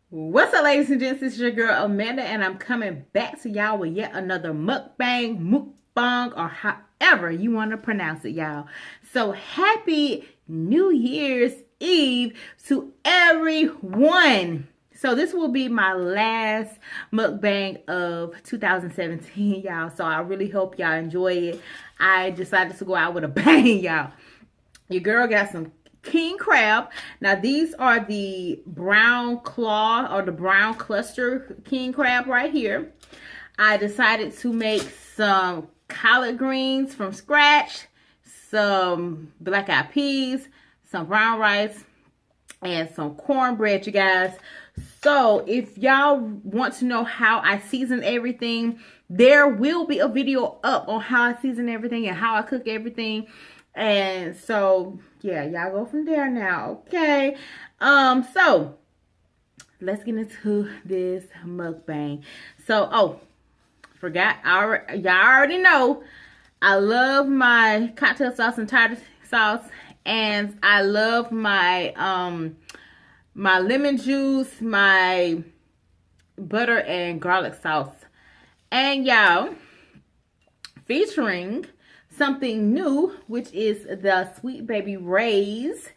What's up, ladies and gents? It's your girl Amanda, and I'm coming back to y'all with yet another mukbang, or however you want to pronounce it, y'all. So happy New Year's Eve to everyone. So this will be my last mukbang of 2017, y'all. So I really hope y'all enjoy it. I decided to go out with a bang, y'all. Your girl got some king crab. Now these are the brown claw or the brown cluster king crab right here. I decided to make some collard greens from scratch, some black eyed peas, some brown rice, and some cornbread, you guys. So if y'all want to know how I season everything, there will be a video up on how I season everything and how I cook everything. And so yeah, y'all go from there now, okay? So let's get into this mukbang. So forgot, y'all already know I love my cocktail sauce and tartar sauce, and I love my my lemon juice, my butter and garlic sauce. And y'all, featuring something new, which is the Sweet Baby Ray's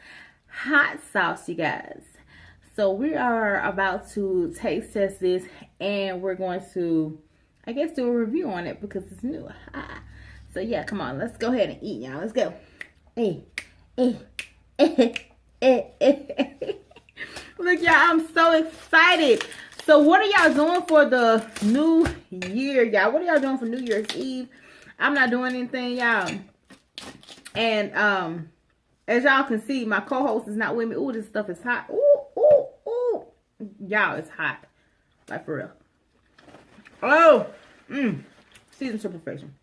hot sauce, you guys. So we are about to taste test this, and we're going to, I guess, do a review on it because it's new. So yeah, come on, let's go ahead and eat, y'all. Let's go. Hey. Look, y'all, I'm so excited. So what are y'all doing for the new year, y'all? What are y'all doing for New Year's Eve? I'm not doing anything, y'all. And as y'all can see, my co-host is not with me. Ooh, this stuff is hot. Ooh. Y'all, it's hot. Like, for real. Oh, seasoned to perfection.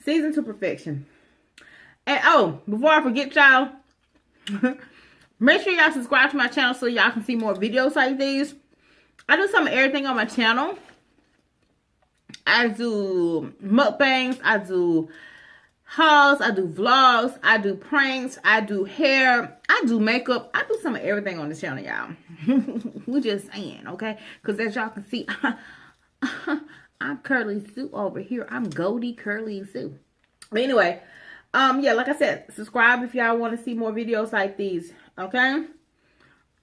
Seasoned to perfection. And before I forget, y'all, make sure y'all subscribe to my channel so y'all can see more videos like these. I do some of everything on my channel. I do mukbangs, I do hauls, I do vlogs, I do pranks, I do hair, I do makeup. I do some of everything on this channel, y'all. We just saying, okay? Because as y'all can see, I'm Curly Sue over here. I'm Goldie Curly Sue. But anyway, yeah, like I said, subscribe if y'all want to see more videos like these, okay?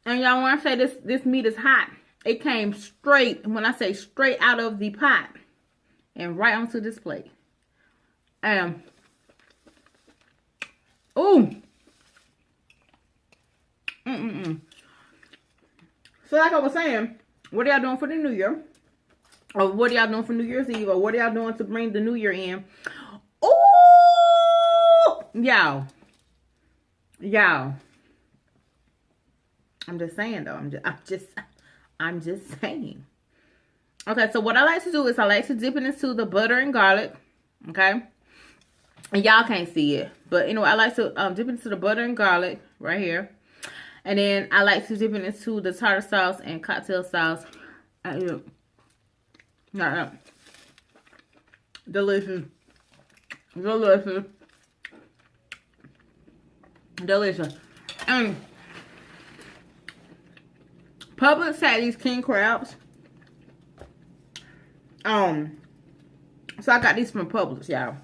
And y'all, when I say this meat is hot, it came straight, when I say straight out of the pot, and right onto this plate. Ooh. So like I was saying, what are y'all doing for the new year? Or what are y'all doing for New Year's Eve? Or what are y'all doing to bring the new year in? Ooh! Y'all. I'm just saying, though. I'm just saying. Okay, so what I like to do is I like to dip it into the butter and garlic, okay? And y'all can't see it, but anyway, I like to dip it into the butter and garlic right here. And then I like to dip it into the tartar sauce and cocktail sauce. Delicious. And Publix had these king crabs. So I got these from Publix, y'all.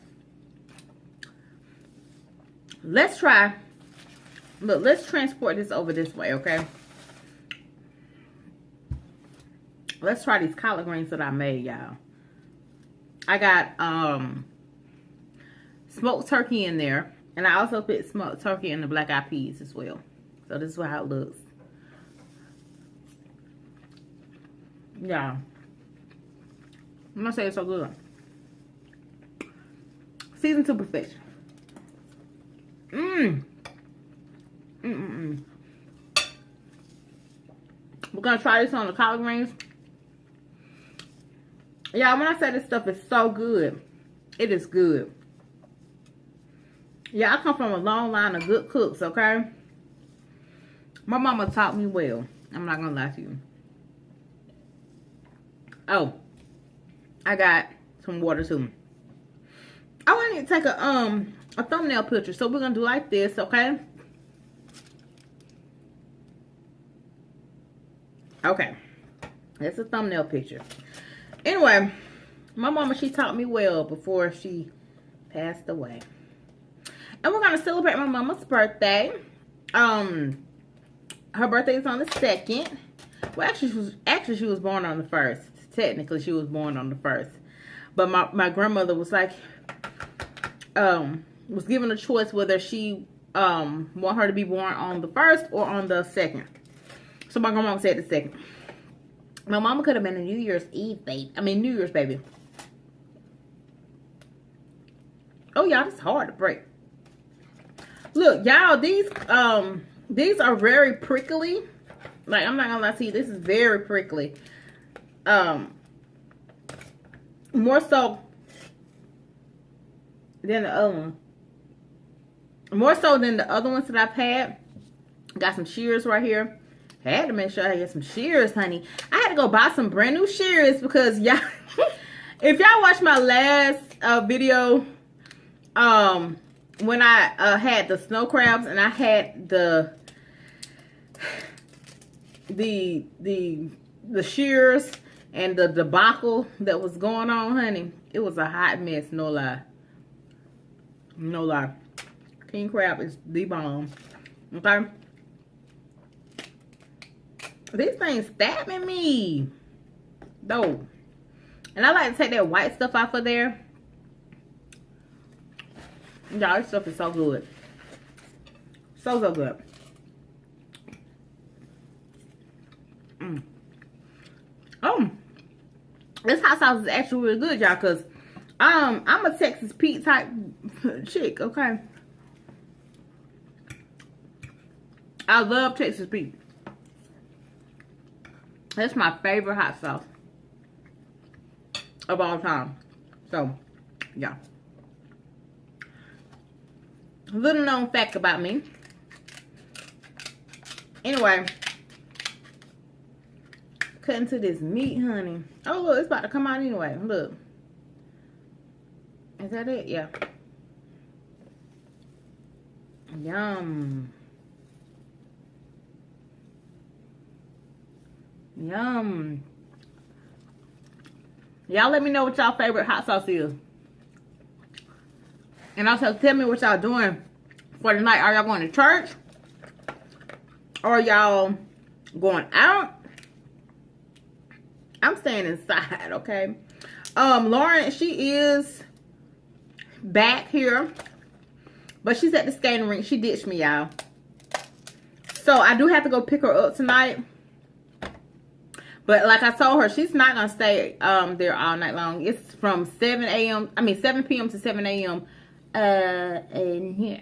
Let's try. Look, let's transport this over this way, okay? Let's try these collard greens that I made, y'all. I got smoked turkey in there, and I also put smoked turkey in the black eyed peas as well. So this is how it looks. Yeah. I'm gonna say it's so good. Seasoned to perfection. We're gonna try this on the collard greens. Yeah, when I say this stuff is so good, it is good. Yeah, I come from a long line of good cooks, okay? My mama taught me well. I'm not gonna lie to you. Oh, I got some water too. I want to take a thumbnail picture, so we're gonna do like this, okay? Okay. That's a thumbnail picture. Anyway, my mama, she taught me well before she passed away. And we're going to celebrate my mama's birthday. Her birthday is on the 2nd. Well, actually she was born on the 1st. Technically, she was born on the 1st. But my grandmother was like, was given a choice whether she want her to be born on the 1st or on the 2nd. So my grandma said the 2nd. My mama could have been a New Year's Eve baby. I mean, New Year's baby. Oh, y'all, it's hard to break. Look, y'all, these are very prickly. Like, I'm not gonna lie to you, this is very prickly. More so than the other one. More so than the other ones that I've had. Got some shears right here. I had to make sure I get some shears, honey. I had to go buy some brand new shears because y'all, if y'all watched my last video, when I had the snow crabs and I had the shears and the debacle that was going on, honey, it was a hot mess, no lie. No lie. King crab is the bomb. Okay? These things stabbing me. Though. And I like to take that white stuff off of there. Y'all, this stuff is so good. So good. This hot sauce is actually really good, y'all, because I'm a Texas Pete type chick, okay? I love Texas Pete. That's my favorite hot sauce of all time. So, yeah. Little known fact about me. Anyway, cut into this meat, honey. Oh, look, it's about to come out anyway. Look. Is that it? Yeah. Yum. Yum. Y'all let me know what y'all favorite hot sauce is. And also tell me what y'all doing for the night. Are y'all going to church? Or y'all going out? I'm staying inside, okay? Lauren, she is back here. But she's at the skating rink. She ditched me, y'all. So I do have to go pick her up tonight. But like I told her, she's not going to stay there all night long. It's from 7 p.m. to 7 a.m. In here.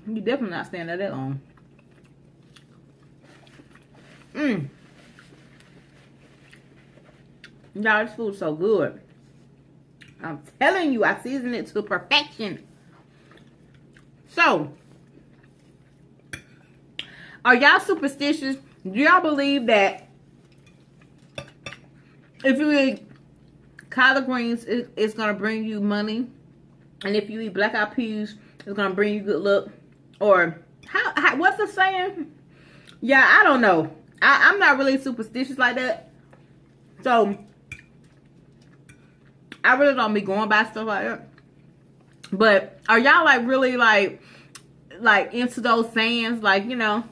You definitely not staying there that long. Y'all, this food's so good. I'm telling you, I seasoned it to perfection. So, are y'all superstitious? Do y'all believe that if you eat collard greens, it's going to bring you money? And if you eat black eyed peas, it's going to bring you good luck? Or, what's the saying? Yeah, I don't know. I'm not really superstitious like that. So, I really don't be going by stuff like that. But, are y'all like really like into those sayings? Like, you know,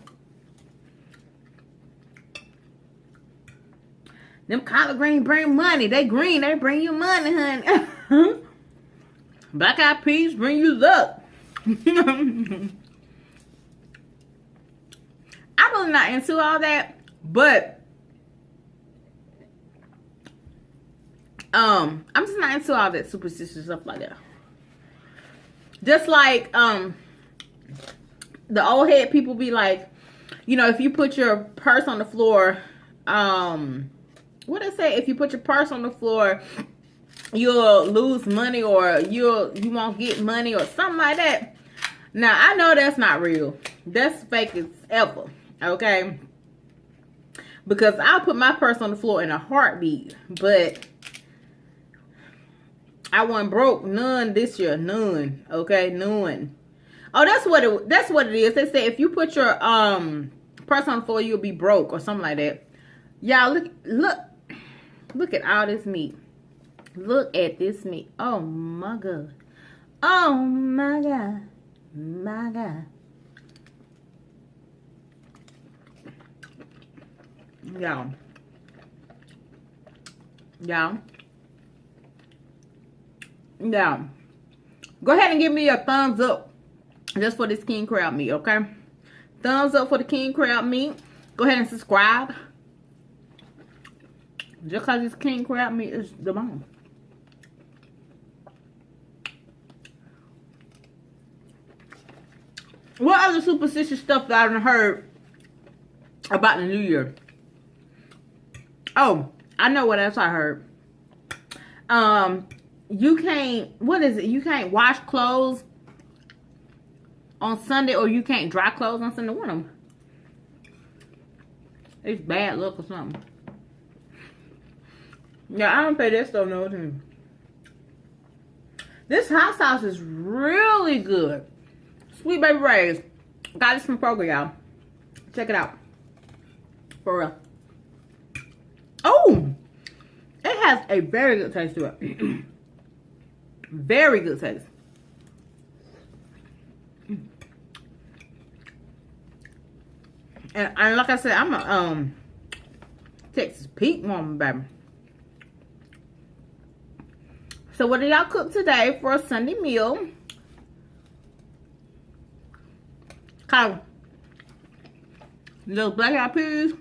them collard greens bring money. They green. They bring you money, honey. Black eyed peas bring you luck. I'm really not into all that. But, I'm just not into all that superstitious stuff like that. Just like, the old head people be like, you know, if you put your purse on the floor, what they say, if you put your purse on the floor, you'll lose money, or you won't get money, or something like that. Now, I know that's not real. That's fake as ever, okay? Because I'll put my purse on the floor in a heartbeat, but I wasn't broke none this year, none, okay, none. Oh, that's what it is. They say if you put your press on the floor, you'll be broke or something like that. Y'all, look at all this meat. Look at this meat. Oh my God. Oh my God. My God. Y'all. Go ahead and give me a thumbs up just for this king crab meat, okay? Thumbs up for the king crab meat. Go ahead and subscribe. Just because this king crab meat is the bomb. What other superstitious stuff that I've heard about the new year? Oh, I know what else I heard. You can't, what is it? You can't wash clothes on Sunday, or you can't dry clothes on Sunday. One of them. It's bad luck or something. Yeah, I don't pay that stuff no attention. This hot sauce is really good. Sweet Baby Ray's. Got this from Kroger, y'all. Check it out. For real. Oh! It has a very good taste to it. Very good taste. And like I said, I'm a Texas Pete woman, baby. So what did y'all cook today for a Sunday meal? Kind of little black eyed peas.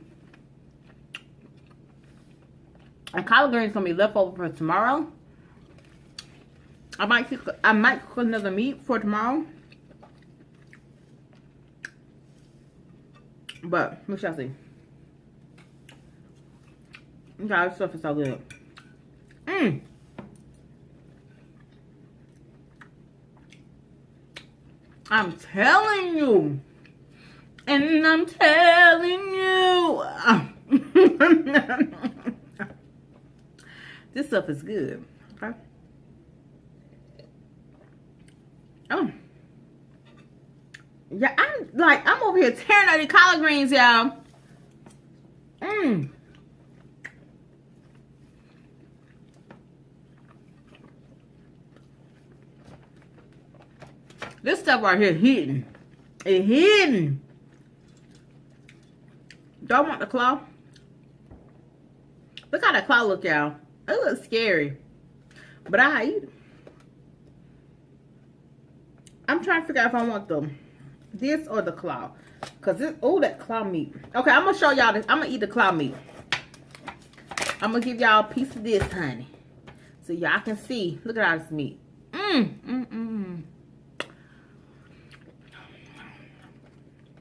And collard greens gonna be left over for tomorrow. I might cook another meat for tomorrow. But we shall see. God, this stuff is so good. I'm telling you. And I'm telling you. This stuff is good. Okay. Oh. Yeah, I'm over here tearing out the collard greens, y'all. This stuff right here hidden. It's hidden. Don't want the claw. Look how that claw look, y'all. It looks scary. But I eat it. I'm trying to figure out if I want this or the claw. Because this, oh, that claw meat. Okay, I'm going to show y'all this. I'm going to eat the claw meat. I'm going to give y'all a piece of this, honey. So y'all can see. Look at all this meat.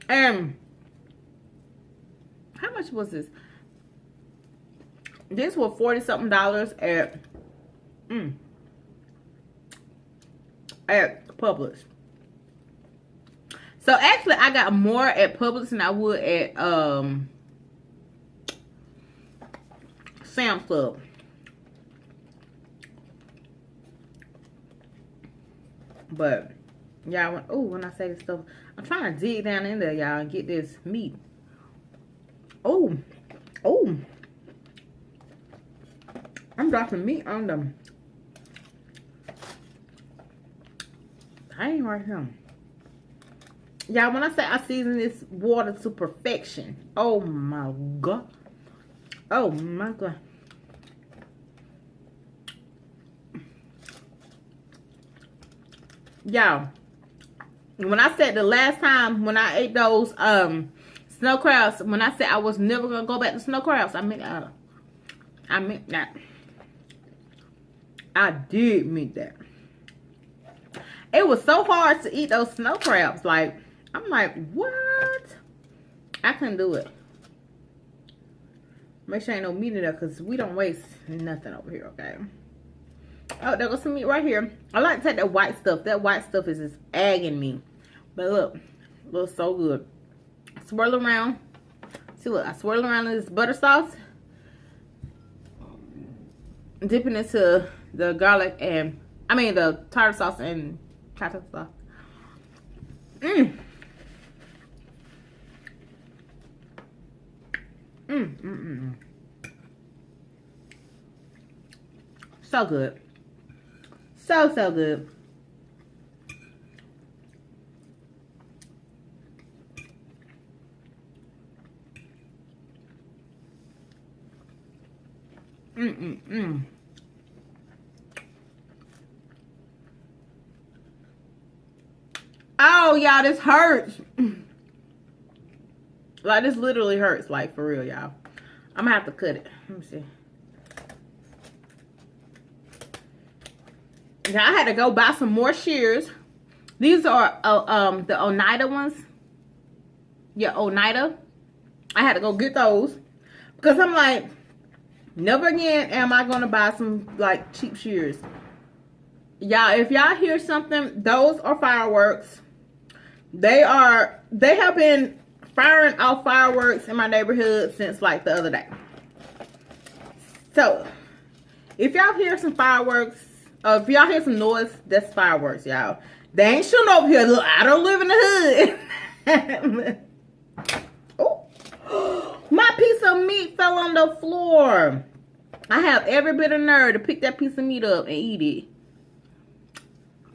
And how much was this? This was $40-something at Publix. So actually I got more at Publix than I would at Sam's Club. But y'all, oh, when I say this stuff, I'm trying to dig down in there, y'all, and get this meat. Oh, I'm dropping meat on them. I ain't right here. Y'all, when I say I season this water to perfection, oh my God. Oh my God. Y'all, when I said the last time when I ate those snow crabs, when I said I was never gonna go back to snow crabs, I meant that. I did mean that. It was so hard to eat those snow crabs. Like, I'm like, what? I couldn't do it. Make sure ain't no meat in there, because we don't waste nothing over here, okay? Oh, there goes some meat right here. I like to take that white stuff. That white stuff is just agging me. But look, looks so good. Swirl around. See what? I swirl around in this butter sauce. Dipping into the garlic and, the tartar sauce and tartar sauce. So good. So, so good. Oh, y'all, this hurts. Like, this literally hurts. Like, for real, y'all. I'm gonna have to cut it. Let me see. Now, I had to go buy some more shears. These are the Oneida ones. Yeah, Oneida. I had to go get those. Because I'm like, never again am I going to buy some, like, cheap shears. Y'all, if y'all hear something, those are fireworks. They have been firing off fireworks in my neighborhood since, like, the other day. So, if y'all hear some fireworks, if y'all hear some noise, that's fireworks, y'all. They ain't shooting over here. Look, I don't live in the hood. Oh, my piece of meat fell on the floor. I have every bit of nerve to pick that piece of meat up and eat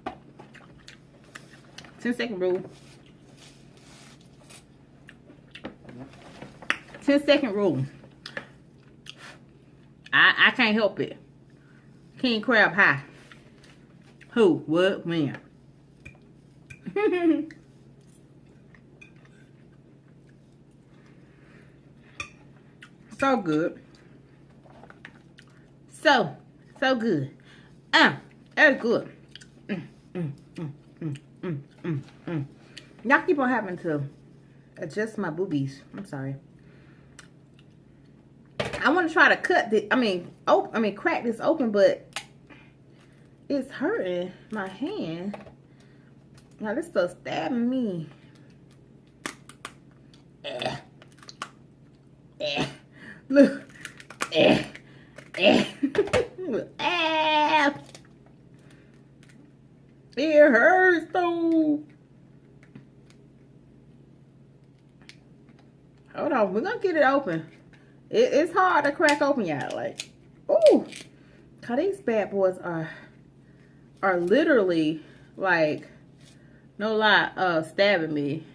it. 10-second rule. 10-second rule. I can't help it. King crab high. Who? What? When? So good. So good. That's good. Y'all keep on having to adjust my boobies. I'm sorry. I want to try to cut the, crack this open, but it's hurting my hand. Now this stuff stabbing me. Look. It hurts though. Hold on, we're gonna get it open. It's hard to crack open, y'all. Like, ooh, cause these bad boys are literally, like, no lie, stabbing me.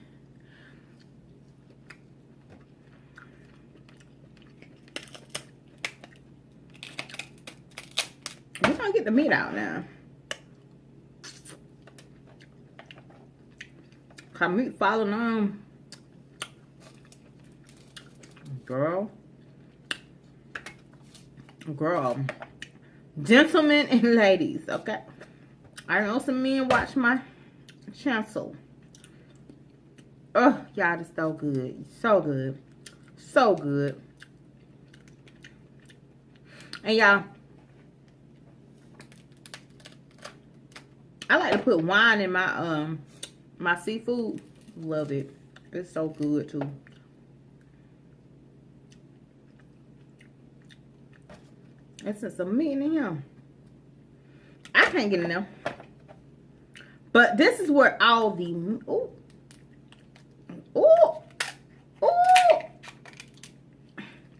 We're gonna get the meat out now. Cause meat falling on. Girl. Gentlemen and ladies, okay? I know some men watch my channel. Oh, y'all, it's so good. So good. So good. And y'all, I like to put wine in my my seafood. Love it. It's so good too. It's some meat in here. I can't get in there. But this is where all the... Ooh. Ooh. Ooh.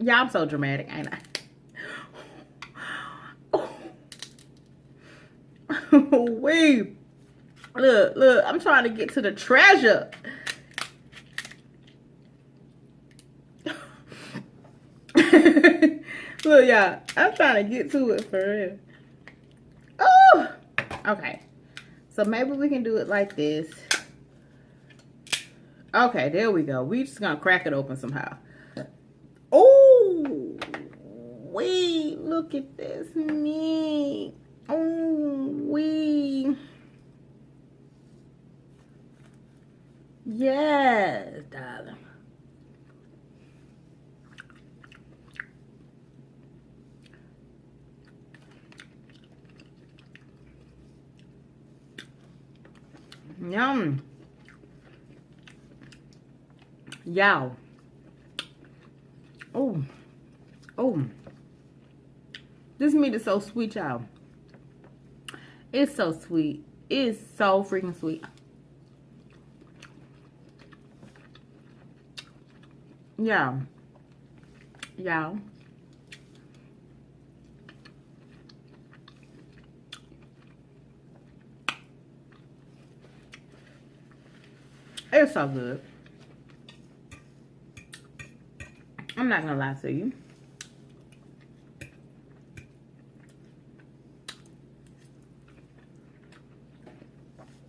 Yeah, I'm so dramatic, ain't I? Oh. Wait. Look. I'm trying to get to the treasure. Look, y'all, I'm trying to get to it for real. Oh, okay. So maybe we can do it like this. Okay, there we go. We just gonna crack it open somehow. Oh, wait, look at this meat. Oh, wait. Yes, darling. Yum. Y'all. Oh. This meat is so sweet, y'all. It's so sweet. It's so freaking sweet. Y'all. It's so good. I'm not gonna lie to you.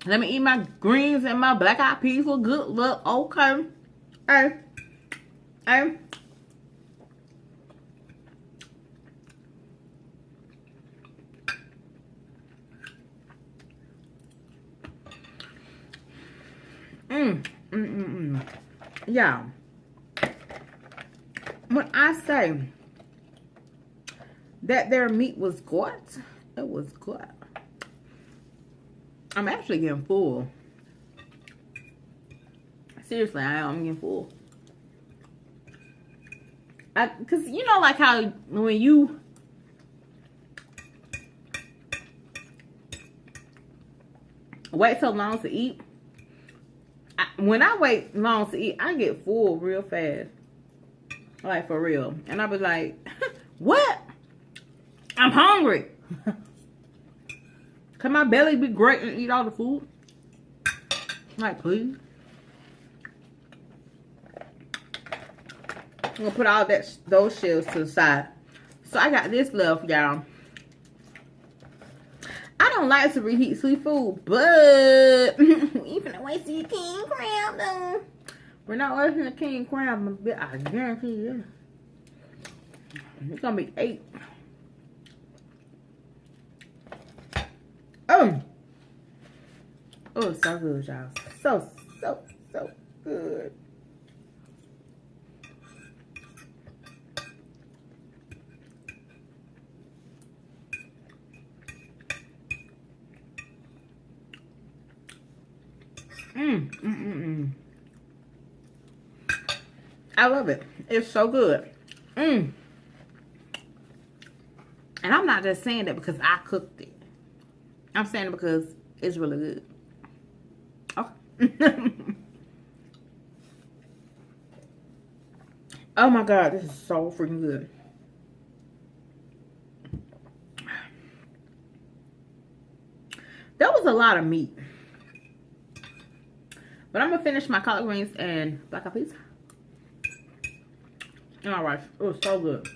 Let me eat my greens and my black eyed peas for good luck. Okay. Hey. Hey. Yeah. When I say that their meat was good, it was good. I'm actually getting full. Seriously, I'm getting full. Because you know, like how when you wait so long to eat, when I wait long to eat, I get full real fast. Like, for real. And I be like, what? I'm hungry. Can my belly be great and eat all the food? Like, please. I'm gonna put all those shells to the side. So I got this left, y'all. I don't like to reheat seafood, but we finna waste the king crab though. We're not wasting the king crab, I guarantee you. It's gonna be 8. Oh, it's so good, y'all. So good. I love it. It's so good. And I'm not just saying that because I cooked it. I'm saying it because it's really good. Okay. Oh my God, this is so freaking good. That was a lot of meat. But I'm gonna finish my collard greens and black eyed peas. And all right, it was so good.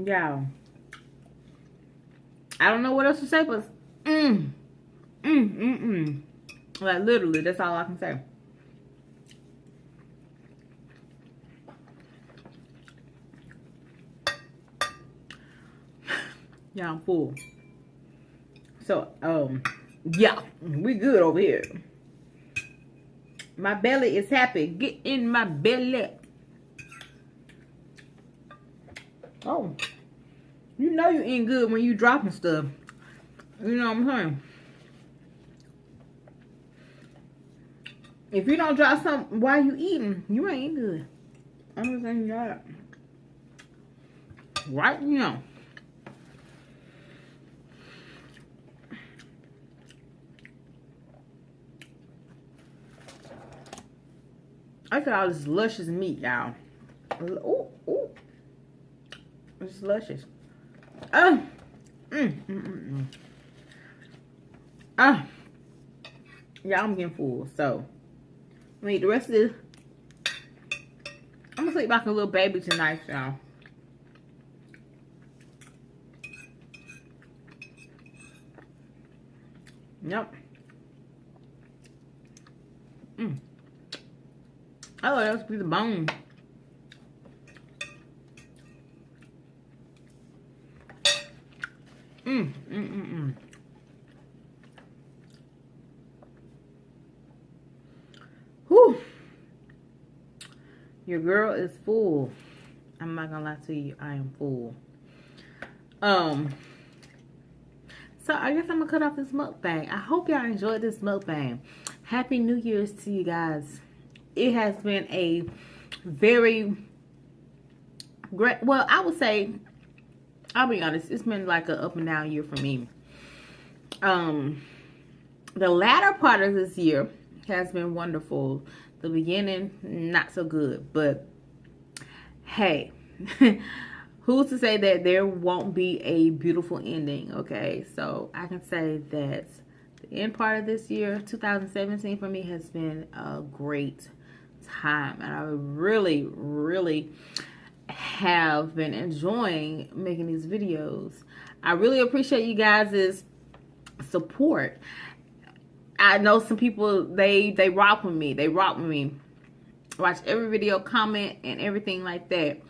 Yeah. I don't know what else to say, but like literally, that's all I can say. Yeah, I'm full. So, yeah, we good over here. My belly is happy. Get in my belly. Oh, you know you eating good when you dropping stuff. You know what I'm saying? If you don't drop something while you eating, you ain't eating good. I'm just saying that. Right now. I got all this luscious meat, y'all. Ooh, ooh. It's luscious. Oh. Ah. Yeah, I'm getting full. So, I'm gonna eat the rest of this. I'm gonna sleep like a little baby tonight, y'all. Yep. Oh, that was a piece of bone. Whew. Your girl is full. I'm not gonna lie to you, I am full. So I guess I'm gonna cut off this mukbang. I hope y'all enjoyed this mukbang. Happy New Year's to you guys. It has been a very great, well, I would say I'll be honest, it's been like an up and down year for me. The latter part of this year has been wonderful. The beginning, not so good. But hey, who's to say that there won't be a beautiful ending, okay? So I can say that the end part of this year, 2017, for me has been a great time. And I really, really have been enjoying making these videos. I really appreciate you guys' support. I know some people, they rock with me. They rock with me. Watch every video, comment, and everything like that.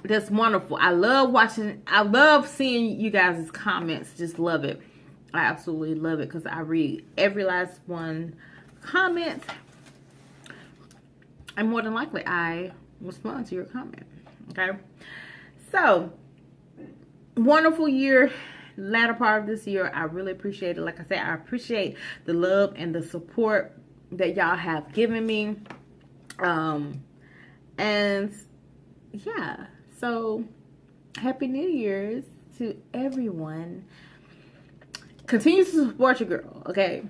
That's wonderful. I love seeing you guys' comments. Just love it. I absolutely love it because I read every last one comment. And more than likely, I respond to your comment. Okay? So, wonderful year. Latter part of this year, I really appreciate it. Like I said, I appreciate the love and the support that y'all have given me. And yeah, so happy New Year's to everyone. Continue to support your girl, okay?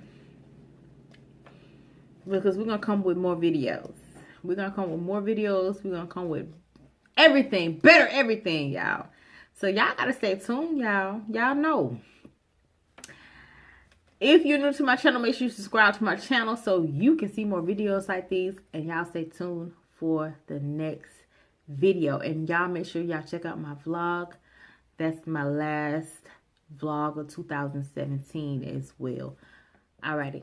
Because we're gonna come with more videos. We're gonna come with more videos. We're gonna come with everything, better everything, y'all. So y'all gotta stay tuned, y'all. Y'all know. If you're new to my channel, make sure you subscribe to my channel so you can see more videos like these. And y'all stay tuned for the next video. And y'all make sure y'all check out my vlog. That's my last vlog of 2017 as well. Alrighty.